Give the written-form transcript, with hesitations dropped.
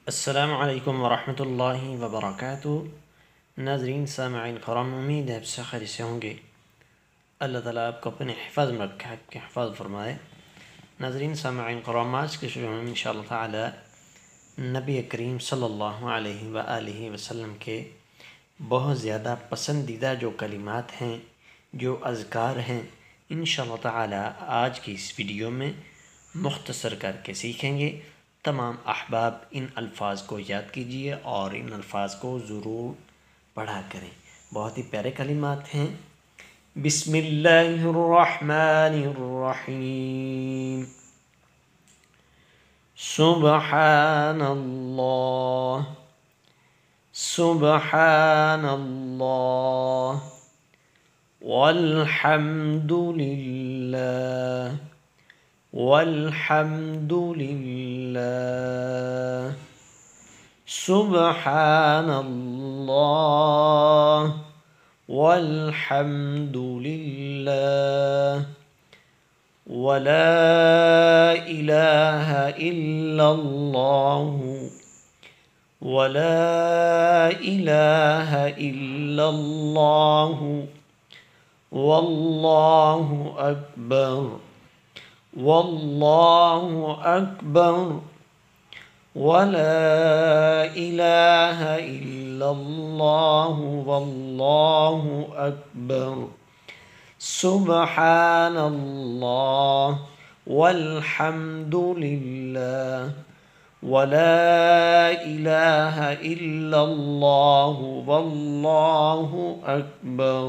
السلام علیکم ورحمۃ اللہ وبرکاتہ۔ ناظرین سامعین کرام، امید ہے آپ سے خیر سے ہوں گے۔ اللہ تعالیٰ آپ کو اپنے حفاظ میں رکھے، آپ کے حفاظ فرمائے۔ ناظرین سامعین کرام، آج کے شروع میں انشاءاللہ تعالیٰ نبی کریم صلی اللہ علیہ وآلہ وسلم کے بہت زیادہ پسندیدہ جو کلمات ہیں، جو اذکار ہیں، انشاءاللہ تعالیٰ آج کی اس ویڈیو میں مختصر کر کے سیکھیں گے۔ تمام احباب ان الفاظ کو یاد کیجئے اور ان الفاظ کو ضرور پڑھا کریں۔ بہت ہی پیارے کلمات ہیں۔ بسم اللہ الرحمن الرحیم۔ سبحان اللہ، سبحان اللہ، والحمد للہ، والحمد للہ، سبحان اللہ، والحمد للہ، ولا الہ الا اللہ، ولا الہ الا اللہ، واللہ اکبر، واللہ اکبر، ولا الہ الا اللہ، واللہ اکبر، سبحان اللہ، والحمد للہ، ولا الہ الا اللہ، واللہ اکبر۔